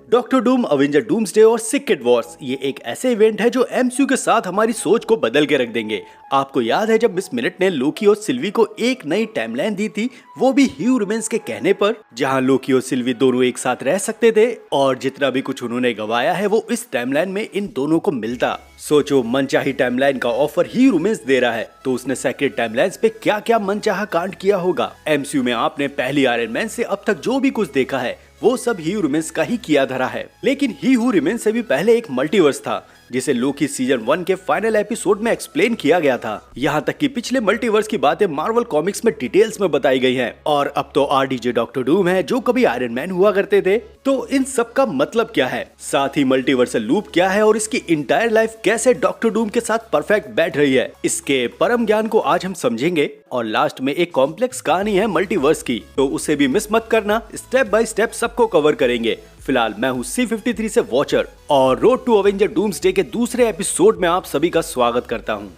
Doctor Doom, Avenger doomsday और secret Wars ये एक ऐसे इवेंट है जो एमसीयू के साथ हमारी सोच को बदल के रख देंगे। आपको याद है जब मिस मिनट ने लोकी और सिल्वी को एक नई टाइमलाइन दी थी, वो भी ही रिमेन्स के कहने पर, जहां लोकी और सिल्वी दोनों एक साथ रह सकते थे और जितना भी कुछ उन्होंने गवाया है वो इस टाइमलाइन में इन दोनों को मिलता। सोचो, मनचाही टाइमलाइन का ऑफर ही रिमेन्स दे रहा है तो उसने सेक्रेट टाइमलाइंस पे क्या क्या मनचाहा कांड किया होगा। एमसीयू में आपने पहली आयरन मैन से अब तक जो भी कुछ देखा है वो सब ही रिमेन्स का ही किया धरा है, लेकिन ही हू रिमेन्स से भी पहले एक मल्टीवर्स था जिसे लोकी सीजन 1 के फाइनल एपिसोड में एक्सप्लेन किया गया था। यहाँ तक कि पिछले मल्टीवर्स की बातें मार्वल कॉमिक्स में डिटेल्स में बताई गई हैं। और अब तो आरडीजे डॉक्टर डूम है जो कभी आयरन मैन हुआ करते थे। तो इन सब का मतलब क्या है, साथ ही मल्टीवर्सल लूप क्या है और इसकी इंटायर लाइफ कैसे डॉक्टर डूम के साथ परफेक्ट बैठ रही है, इसके परम ज्ञान को आज हम समझेंगे। और लास्ट में एक कॉम्प्लेक्स कहानी है मल्टीवर्स की, तो उसे भी मिस मत करना। स्टेप बाय स्टेप सबको कवर करेंगे। फिलहाल मैं हूँ C53 से वॉचर और रोड टू अवेंजर डूम्सडे के दूसरे एपिसोड में आप सभी का स्वागत करता हूँ।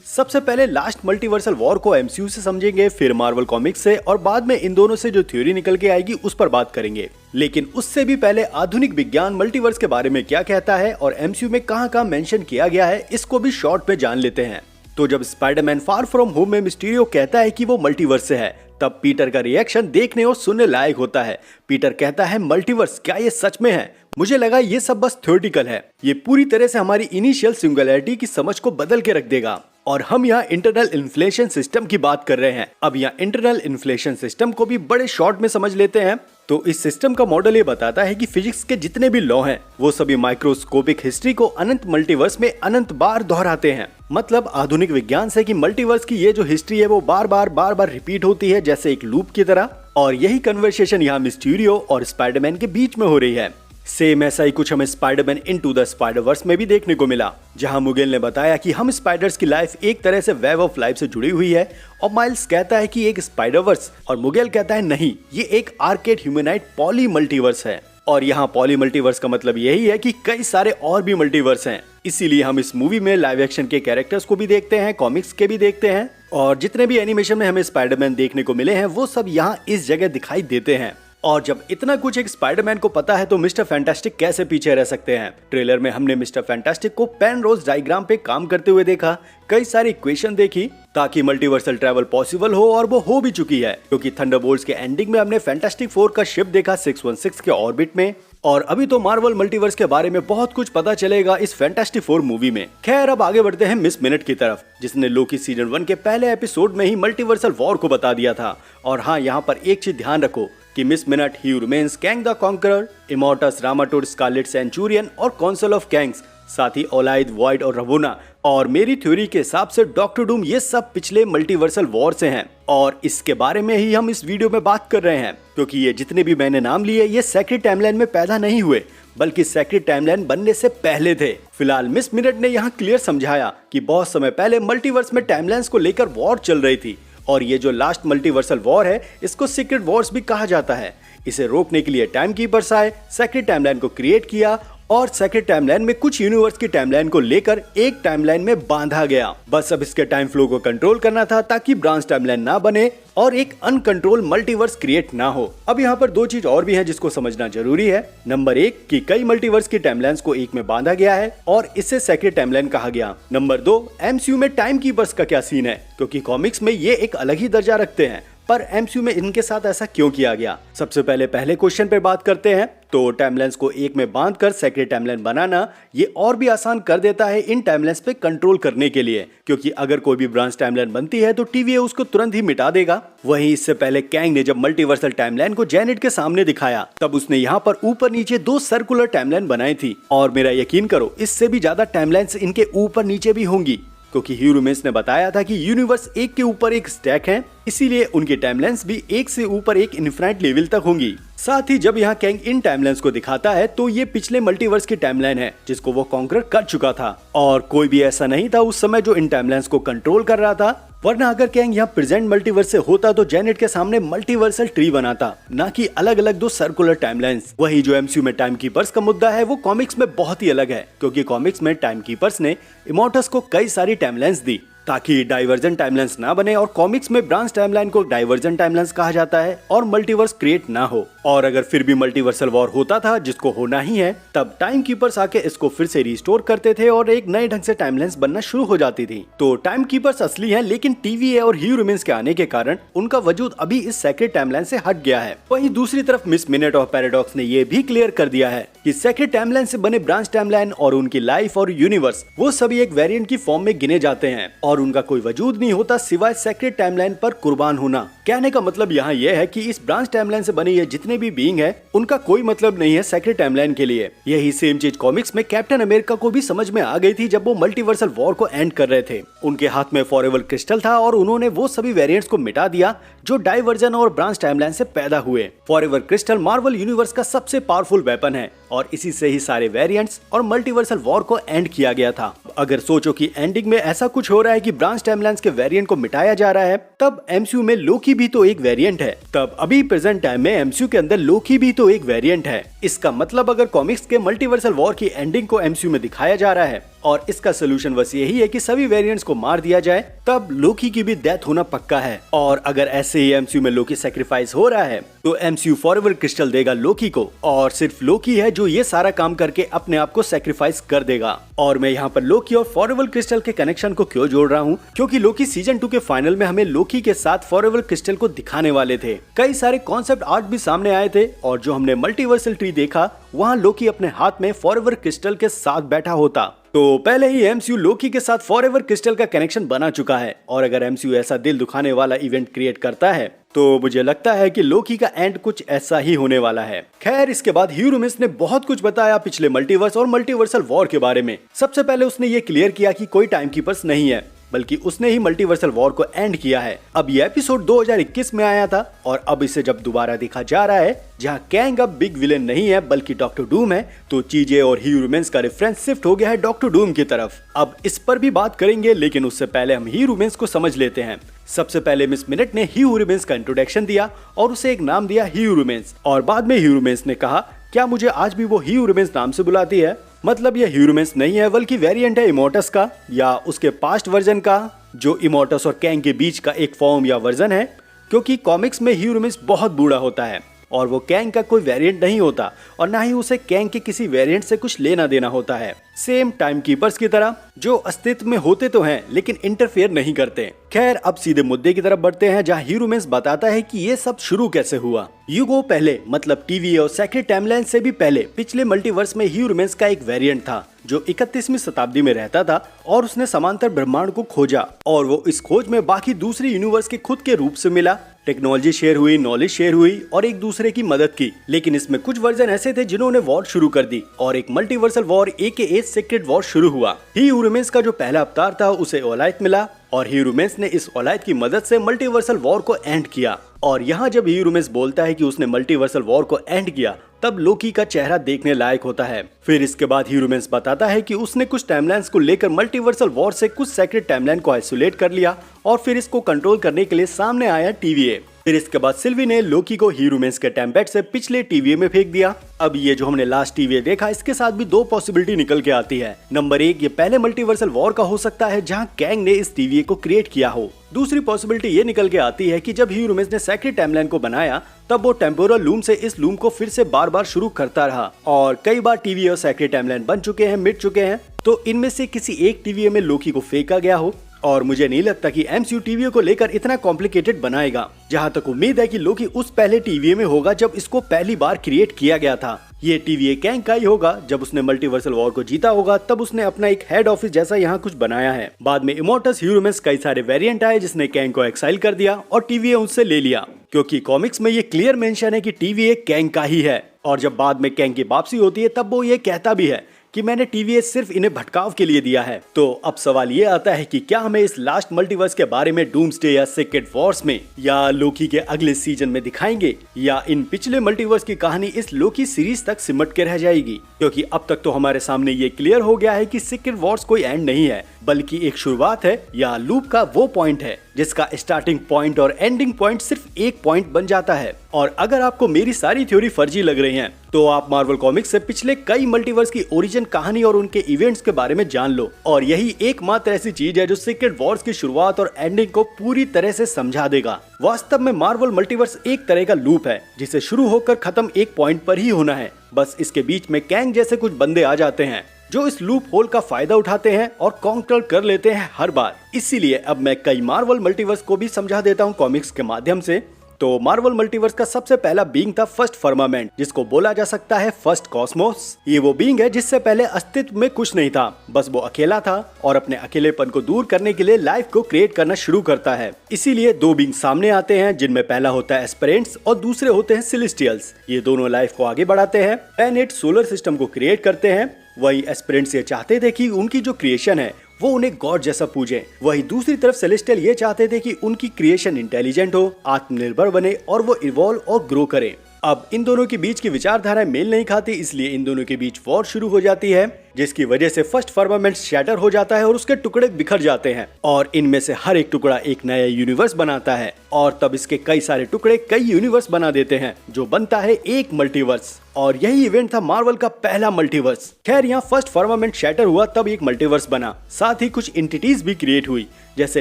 सबसे पहले लास्ट मल्टीवर्सल वॉर को एमसीयू से समझेंगे, फिर मार्वल कॉमिक्स से और बाद में इन दोनों से जो थ्योरी निकल के आएगी उस पर बात करेंगे। लेकिन उससे भी पहले आधुनिक विज्ञान मल्टीवर्स के बारे में क्या कहता है और एमसीयू में कहां-कहां मेंशन किया गया है, इसको भी शॉर्ट में जान लेते हैं। तो जब स्पाइडरमैन फार फ्रॉम होम में मिस्टीरियो कहता है कि वो मल्टीवर्स से है, तब पीटर का रिएक्शन देखने और सुनने लायक होता है। पीटर कहता है, मल्टीवर्स, क्या ये सच में है? मुझे लगा ये सब बस थ्योरेटिकल है। ये पूरी तरह से हमारी इनिशियल सिंगुलैरिटी की समझ को बदल के रख देगा। और हम यहाँ इंटरनल इन्फ्लेशन सिस्टम की बात कर रहे हैं। अब यहाँ इंटरनल इन्फ्लेशन सिस्टम को भी बड़े शॉर्ट में समझ लेते हैं। तो इस सिस्टम का मॉडल ये बताता है कि फिजिक्स के जितने भी लॉ हैं वो सभी माइक्रोस्कोपिक हिस्ट्री को अनंत मल्टीवर्स में अनंत बार दोहराते हैं। मतलब आधुनिक विज्ञान से कि मल्टीवर्स की ये जो हिस्ट्री है वो बार बार रिपीट होती है, जैसे एक लूप की तरह। और यही कन्वर्सेशन यहाँ मिस्टीरियो और स्पाइडरमैन के बीच में हो रही है। सेम ऐसा ही कुछ हमें स्पाइडरमैन इनटू द स्पाइडरवर्स में भी देखने को मिला, जहां मुगेल ने बताया कि हम स्पाइडर्स की लाइफ एक तरह से वेब ऑफ लाइफ से जुड़ी हुई है और माइल्स कहता है कि एक स्पाइडरवर्स और मुगेल कहता है नहीं, ये एक आर्केड ह्यूमैनॉइड पॉली मल्टीवर्स है। और यहाँ पॉली मल्टीवर्स का मतलब यही है कि कई सारे और भी मल्टीवर्स हैं। इसीलिए हम इस मूवी में लाइव एक्शन के कैरेक्टर्स को भी देखते हैं, कॉमिक्स के भी देखते हैं और जितने भी एनिमेशन में हमें स्पाइडरमैन देखने को मिले हैं वो सब यहाँ इस जगह दिखाई देते हैं। और जब इतना कुछ एक स्पाइडरमैन को पता है तो मिस्टर फैंटास्टिक कैसे पीछे रह सकते हैं। ट्रेलर में हमने मिस्टर फैंटास्टिक को पेनरोज डायग्राम पे काम करते हुए देखा, कई सारी इक्वेशन देखी ताकि मल्टीवर्सल ट्रैवल पॉसिबल हो, और वो हो भी चुकी है क्योंकि थंडरबोल्ट्स के एंडिंग में हमने फैंटास्टिक 4 का शिप देखा 616 के ऑर्बिट में। और अभी तो मार्वल मल्टीवर्स के बारे में बहुत कुछ पता चलेगा इस फैंटास्टिक 4 मूवी में। खैर, अब आगे बढ़ते हैं मिस मिनट की तरफ, जिसने लोकी सीजन 1 के पहले एपिसोड में ही मल्टीवर्सल वॉर को बता दिया था। और हाँ, यहाँ पर एक चीज ध्यान रखो कि Miss Minutes, he remains, Kang the Conqueror, Immortus, Rama Tut, Scarlet Centurion और कॉन्सल ऑफ कैंग्स, साथ ही ओलाइद, वॉइड और रवोना और मेरी थ्योरी के हिसाब से डॉक्टर डूम, ये सब पिछले मल्टीवर्सल वॉर से हैं। और इसके बारे में ही हम इस वीडियो में बात कर रहे हैं क्योंकि ये जितने भी मैंने नाम लिए ये सेक्रेट टाइमलाइन में पैदा नहीं हुए बल्कि सेक्रेट टाइमलाइन बनने से पहले थे। फिलहाल मिस मिनट ने यहाँ क्लियर समझाया कि बहुत समय पहले मल्टीवर्स में टाइमलाइंस को लेकर वॉर चल रही थी और ये जो लास्ट मल्टीवर्सल वॉर है इसको सीक्रेट वॉर्स भी कहा जाता है। इसे रोकने के लिए टाइम कीपर्स आए, सेक्रेट टाइमलाइन को क्रिएट किया और सेक्रेट टाइमलाइन में कुछ यूनिवर्स की टाइमलाइन को लेकर एक टाइमलाइन में बांधा गया। बस अब इसके टाइम फ्लो को कंट्रोल करना था ताकि ब्रांच टाइमलाइन ना बने और एक अनकंट्रोल मल्टीवर्स क्रिएट ना हो। अब यहाँ पर दो चीज और भी हैं जिसको समझना जरूरी है। नंबर 1 कि कई मल्टीवर्स की टाइमलाइंस को एक में बांधा गया है और इसे सेक्रेट टाइमलाइन कहा गया। नंबर 2, एमसीयू में टाइम कीपर्स का क्या सीन है, क्योंकि कॉमिक्स में ये एक अलग ही दर्जा रखते हैं पर एमसीयू में इनके साथ ऐसा क्यों किया गया। सबसे पहले क्वेश्चन पे बात करते हैं। तो टाइमलाइंस को एक में बांधकर सेक्रेट टाइमलाइन बनाना ये और भी आसान कर देता है इन टाइमलाइंस पे कंट्रोल करने के लिए, क्योंकि अगर कोई भी ब्रांच टाइमलाइन बनती है तो टीवीए उसको तुरंत ही मिटा देगा। वहीं इससे पहले कैंग ने जब मल्टीवर्सल टाइमलाइन को जेनेट के सामने दिखाया तब उसने यहाँ पर ऊपर नीचे 2 सर्कुलर टाइमलाइन बनाई थी और मेरा यकीन करो इससे भी ज्यादा टाइमलाइंस इनके ऊपर नीचे भी होंगी, क्योंकि ही रिमेन्स ने बताया था कि यूनिवर्स एक के ऊपर एक स्टैक है, इसीलिए उनकी टाइमलाइंस भी एक से ऊपर एक इनफिनिट लेवल तक होंगी। साथ ही जब यहाँ कैंग इन टाइमलाइंस को दिखाता है तो ये पिछले मल्टीवर्स की टाइमलाइन है जिसको वो कॉन्कर कर चुका था और कोई भी ऐसा नहीं था उस समय जो इन टाइमलाइंस को कंट्रोल कर रहा था। वरना अगर कैंग यहाँ प्रेजेंट मल्टीवर्स से होता तो जेनेट के सामने मल्टीवर्सल ट्री बनाता, ना कि अलग अलग 2 सर्कुलर टाइमलाइंस। वही जो एमसीयू में टाइम कीपर्स का मुद्दा है वो कॉमिक्स में बहुत ही अलग है, क्योंकि कॉमिक्स में टाइम कीपर्स ने इमॉर्टस को कई सारी टाइमलाइंस दी ताकि डाइवर्जेंट टाइमलाइंस ना बने, और कॉमिक्स में ब्रांच टाइमलाइन को डाइवर्जेंट टाइमलाइंस कहा जाता है और मल्टीवर्स क्रिएट ना हो। और अगर फिर भी मल्टीवर्सल वॉर होता था, जिसको होना ही है, तब टाइम कीपर्स आके इसको फिर से रिस्टोर करते थे और एक नए ढंग से टाइमलाइंस बनना शुरू हो जाती थी। तो टाइम कीपर्स असली हैं, लेकिन TVA और ही ह्यूमंस के आने के कारण उनका वजूद अभी इस सेक्रेट टाइमलाइन से हट गया है। वहीं दूसरी तरफ मिस मिनट और पैराडॉक्स ने ये भी क्लियर कर दिया है कि सेक्रेट टाइमलाइन से बने ब्रांच टाइमलाइन और उनकी लाइफ और यूनिवर्स, वो सभी एक वेरिएंट की फॉर्म में गिने जाते हैं और उनका कोई वजूद नहीं होता सिवाय सेक्रेट टाइमलाइन पर कुर्बान होना। कहने का मतलब यहाँ यह है कि इस ब्रांच टाइमलाइन से बने ये जितने भी बीइंग है, उनका कोई मतलब नहीं है सेक्रेट टाइमलाइन के लिए। यही सेम चीज कॉमिक्स में कैप्टन अमेरिका को भी समझ में आ गई थी जब वो मल्टीवर्सल वॉर को एंड कर रहे थे। उनके हाथ में फॉरएवर क्रिस्टल था और उन्होंने वो सभी वेरिएंट्स को मिटा दिया जो डाइवर्जन और ब्रांच टाइमलाइन से पैदा हुए। फॉरएवर क्रिस्टल मार्वल यूनिवर्स का सबसे पावरफुल वेपन है और इसी से ही सारे वेरिएंट्स और मल्टीवर्सल वॉर को एंड किया गया था। अगर सोचो कि एंडिंग में ऐसा कुछ हो रहा है कि ब्रांच टाइमलाइंस के वेरिएंट को मिटाया जा रहा है, तब MCU में लोकी भी तो एक वेरिएंट है। तब अभी प्रेजेंट टाइम में MCU के अंदर लोकी भी तो एक वेरिएंट है। इसका मतलब अगर कॉमिक्स के मल्टीवर्सल वॉर की एंडिंग को MCU में दिखाया जा रहा है और इसका सोल्यूशन बस यही है कि सभी वेरिएंट्स को मार दिया जाए, तब लोकी की भी डेथ होना पक्का है। और अगर ऐसे ही MCU में लोकी सैक्रिफाइस हो रहा है, तो MCU फॉरएवर क्रिस्टल देगा लोकी को, और सिर्फ लोकी है जो ये सारा काम करके अपने आप को सैक्रिफाइस कर देगा। और मैं यहाँ पर लोकी और फॉरएवर क्रिस्टल के कनेक्शन को क्यों जोड़ रहा हूँ, क्योंकि लोकी सीजन 2 के फाइनल में हमें लोकी के साथ फॉरएवर क्रिस्टल को दिखाने वाले थे। कई सारे कॉन्सेप्ट आर्ट भी सामने आए थे और जो हमने मल्टीवर्सल ट्री देखा, वहाँ लोकी अपने हाथ में फॉरएवर क्रिस्टल के साथ बैठा होता। तो पहले ही MCU लोकी के साथ फॉरएवर क्रिस्टल का कनेक्शन बना चुका है, और अगर MCU ऐसा दिल दुखाने वाला इवेंट क्रिएट करता है, तो मुझे लगता है कि लोकी का एंड कुछ ऐसा ही होने वाला है। खैर, इसके बाद ही ह्यूमंस ने बहुत कुछ बताया पिछले मल्टीवर्स और मल्टीवर्सल वॉर के बारे में। सबसे पहले उसने ये क्लियर किया कि कोई टाइम कीपर्स नहीं है, बल्कि उसने ही मल्टीवर्सल वॉर को एंड किया है। अब ये एपिसोड 2021 में आया था और अब इसे जब दोबारा देखा जा रहा है, जहां कैंग अब बिग विलेन नहीं है बल्कि डॉक्टर डूम है, तो चीजें और ही ह्यूमंस का रेफरेंस शिफ्ट हो गया है डॉक्टर डूम की तरफ। अब इस पर भी बात करेंगे, लेकिन उससे पहले हम ही ह्यूमंस को समझ लेते हैं। सबसे पहले मिस मिनट ने ही ह्यूमंस का इंट्रोडक्शन दिया और उसे एक नाम दिया ही ह्यूमंस, और बाद में ही ह्यूमंस ने कहा, क्या मुझे आज भी वो ही ह्यूमंस नाम से बुलाती है? मतलब ये ह्यूमंस नहीं है बल्कि वेरिएंट है इमोर्टस का या उसके पास्ट वर्जन का, जो इमोर्टस और कैंग के बीच का एक फॉर्म या वर्जन है। क्योंकि कॉमिक्स में ह्यूमंस बहुत बूढ़ा होता है और वो कैंग का कोई वेरिएंट नहीं होता, और ना ही उसे कैंग के किसी वेरिएंट से कुछ लेना देना होता है। सेम टाइम कीपर्स की तरह, जो अस्तित्व में होते तो हैं लेकिन इंटरफेयर नहीं करते। खैर, अब सीधे मुद्दे की तरफ बढ़ते हैं, जहाँ ह्यूमंस बताता है कि ये सब शुरू कैसे हुआ। युगों पहले, मतलब TVA और सेक्रेट टाइमलाइन से भी पहले, पिछले मल्टीवर्स में ह्यूमंस का एक वेरिएंट था जो 31वीं शताब्दी में रहता था और उसने समांतर ब्रह्मांड को खोजा, और वो इस खोज में बाकी दूसरी यूनिवर्स के खुद के रूप से मिला। टेक्नोलॉजी शेयर हुई, नॉलेज शेयर हुई और एक दूसरे की मदद की। लेकिन इसमें कुछ वर्जन ऐसे थे जिन्होंने वॉर शुरू कर दी और एक multiversal war AKA secret war शुरू हुआ। ही ह्यूमंस का जो पहला अवतार था उसे ओलाइथ मिला और ह्यूमंस ने इस ओलाइथ की मदद से मल्टीवर्सल वॉर को एंड किया। और यहाँ जब ह्यूमंस बोलता है कि उसने मल्टीवर्सल वॉर को एंड किया, तब लोकी का चेहरा देखने लायक होता है। फिर इसके बाद ह्यूमंस बताता है कि उसने कुछ टाइमलाइंस को लेकर मल्टीवर्सल वॉर से कुछ सेक्रेट टाइमलाइन को आइसोलेट कर लिया और फिर इसको कंट्रोल करने के लिए सामने आया TVA। फिर इसके बाद सिल्वी ने लोकी को ह्यूमंस के टेम्पेट से पिछले TVA में फेंक दिया। अब ये जो हमने लास्ट TVA देखा, इसके साथ भी दो पॉसिबिलिटी निकल के आती है। नंबर 1, ये पहले मल्टीवर्सल वॉर का हो सकता है जहां कैंग ने इस TVA को क्रिएट किया हो। दूसरी पॉसिबिलिटी ये निकल के आती है कि जब ह्यूमंस ने सेक्रेट टाइमलाइन को बनाया, तब वो टेम्पोरल लूम से इस लूम को फिर से बार बार शुरू करता रहा और कई बार TVA और सेक्रेट टाइमलाइन बन चुके हैं, मिट चुके हैं, तो इनमें से किसी एक TVA में लोकी को फेंका गया हो। और मुझे नहीं लगता कि MCU TVA को लेकर इतना कॉम्प्लिकेटेड बनाएगा। जहां तक उम्मीद है कि लोकी उस पहले TVA में होगा जब इसको पहली बार क्रिएट किया गया था। ये TVA कैंग का ही होगा। जब उसने मल्टीवर्सल वॉर को जीता होगा, तब उसने अपना एक हेड ऑफिस जैसा यहाँ कुछ बनाया है। बाद में इमोर्टस ह्यूमंस कई सारे वेरिएंट आए जिसने कैंग को एक्साइल कर दिया और TVA उससे ले लिया, क्योंकि कॉमिक्स में ये क्लियर मेंशन है कि TVA कैंग का ही है। और जब बाद में कैंग की वापसी होती है, तब वो ये कहता भी है कि मैंने TVA सिर्फ इन्हें भटकाव के लिए दिया है। तो अब सवाल ये आता है कि क्या हमें इस लास्ट मल्टीवर्स के बारे में डूम्सडे या सीक्रेट वॉर्स में या लोकी के अगले सीजन में दिखाएंगे, या इन पिछले मल्टीवर्स की कहानी इस लोकी सीरीज तक सिमट के रह जाएगी? क्योंकि अब तक तो हमारे सामने ये क्लियर हो गया है कि सीक्रेट वॉर्स कोई एंड नहीं है, बल्कि एक शुरुआत है या लूप का वो पॉइंट है जिसका स्टार्टिंग पॉइंट और एंडिंग पॉइंट सिर्फ एक पॉइंट बन जाता है। और अगर आपको मेरी सारी थ्योरी फर्जी लग रही हैं, तो आप मार्वल कॉमिक्स से पिछले कई मल्टीवर्स की ओरिजिन कहानी और उनके इवेंट्स के बारे में जान लो। और यही एकमात्र ऐसी चीज है जो सीक्रेट वॉर्स की शुरुआत और एंडिंग को पूरी तरह से समझा देगा। वास्तव में मार्वल मल्टीवर्स एक तरह का लूप है जिसे शुरू होकर खत्म एक पॉइंट पर ही होना है। बस इसके बीच में कैंग जैसे कुछ बंदे आ जाते हैं जो इस लूप होल का फायदा उठाते हैं और काउंटर कर लेते हैं हर बार। इसीलिए अब मैं कई मार्वल मल्टीवर्स को भी समझा देता हूँ कॉमिक्स के माध्यम से। तो मार्वल मल्टीवर्स का सबसे पहला बीइंग था फर्स्ट फर्मामेंट, जिसको बोला जा सकता है फर्स्ट कॉस्मोस। ये वो बीइंग है जिससे पहले अस्तित्व में कुछ नहीं था, बस वो अकेला था और अपने अकेलेपन को दूर करने के लिए लाइफ को क्रिएट करना शुरू करता है। इसीलिए दो बीइंग सामने आते हैं, जिनमें पहला होता है एस्पिरेंट्स और दूसरे होते हैं सेलेस्टियल्स। ये दोनों लाइफ को आगे बढ़ाते हैं, प्लैनेट सोलर सिस्टम को क्रिएट करते हैं। वही एस्पिरेंट्स ये चाहते थे कि उनकी जो क्रिएशन है वो उन्हें गॉड जैसा पूजे। वही दूसरी तरफ सेलेस्टियल ये चाहते थे कि उनकी क्रिएशन इंटेलिजेंट हो, आत्मनिर्भर बने और वो इवॉल्व और ग्रो करे। अब इन दोनों के बीच की विचारधाराएं मेल नहीं खाती, इसलिए इन दोनों के बीच वॉर शुरू हो जाती है, जिसकी वजह से फर्स्ट फर्मामेंट शैटर हो जाता है और उसके टुकड़े बिखर जाते हैं और इनमें से हर एक टुकड़ा एक नया यूनिवर्स बनाता है। और तब इसके कई सारे टुकड़े कई यूनिवर्स बना देते हैं, जो बनता है एक मल्टीवर्स। और यही इवेंट था मार्वल का पहला मल्टीवर्स। खैर, यहाँ फर्स्ट फर्मामेंट शैटर हुआ तब एक मल्टीवर्स बना, साथ ही कुछ एंटिटीज भी क्रिएट हुई, जैसे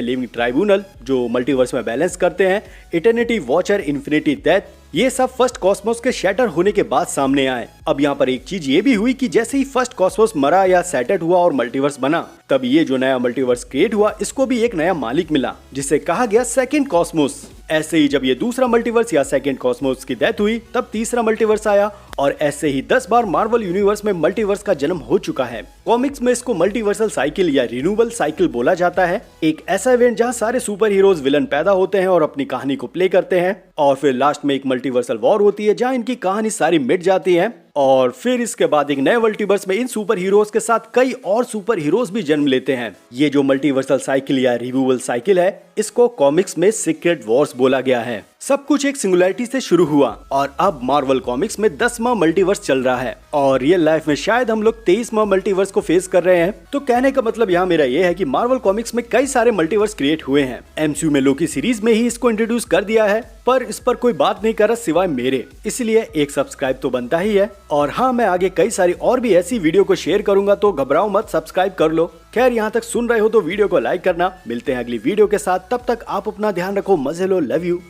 लिविंग ट्राइब्यूनल जो मल्टीवर्स में बैलेंस करते हैं, इटर्निटी वॉचर, इन्फिनिटी डेथ। ये सब फर्स्ट कॉस्मोस के शैटर होने के बाद सामने आए। अब यहाँ पर एक चीज ये भी हुई कि जैसे ही फर्स्ट कॉस्मोस मरा या सैटर्ड हुआ और मल्टीवर्स बना, तब ये जो नया मल्टीवर्स क्रिएट हुआ इसको भी एक नया मालिक मिला, जिसे कहा गया सेकंड कॉस्मोस। ऐसे ही जब ये दूसरा मल्टीवर्स या सेकंड कॉस्मोस की डेथ हुई, तब तीसरा मल्टीवर्स आया और ऐसे ही 10 बार मार्वल यूनिवर्स में मल्टीवर्स का जन्म हो चुका है। कॉमिक्स में इसको मल्टीवर्सल साइकिल या रिन्यूअल साइकिल बोला जाता है। एक ऐसा इवेंट जहाँ सारे सुपर हीरोज विलन पैदा होते हैं और अपनी कहानी को प्ले करते हैं, और फिर लास्ट में एक मल्टीवर्सल वॉर होती है जहाँ इनकी कहानी सारी मिट जाती है, और फिर इसके बाद एक नए मल्टीवर्स में इन सुपर हीरोज के साथ कई और सुपर हीरोज भी जन्म लेते हैं। ये जो मल्टीवर्सल साइकिल या रिन्यूअल साइकिल है, इसको कॉमिक्स में सीक्रेट वॉर्स बोला गया है। सब कुछ एक सिंगुलैरिटी से शुरू हुआ और अब मार्वल कॉमिक्स में 10वां मल्टीवर्स चल रहा है और रियल लाइफ में शायद हम लोग 23वां मल्टीवर्स को फेस कर रहे हैं। तो कहने का मतलब यहाँ मेरा ये है कि मार्वल कॉमिक्स में कई सारे मल्टीवर्स क्रिएट हुए हैं। एमसीयू में लोकी सीरीज में ही इसको इंट्रोड्यूस कर दिया है, पर इस पर कोई बात नहीं कर रहा सिवाय मेरे, इसलिए एक सब्सक्राइब तो बनता ही है। और हाँ, मैं आगे कई सारी और भी ऐसी वीडियो को शेयर करूंगा, तो घबराओ मत, सब्सक्राइब कर लो। खैर, यहाँ तक सुन रहे हो तो वीडियो को लाइक करना। मिलते हैं अगली वीडियो के साथ, तब तक आप अपना ध्यान रखो, मजे लो, लव यू।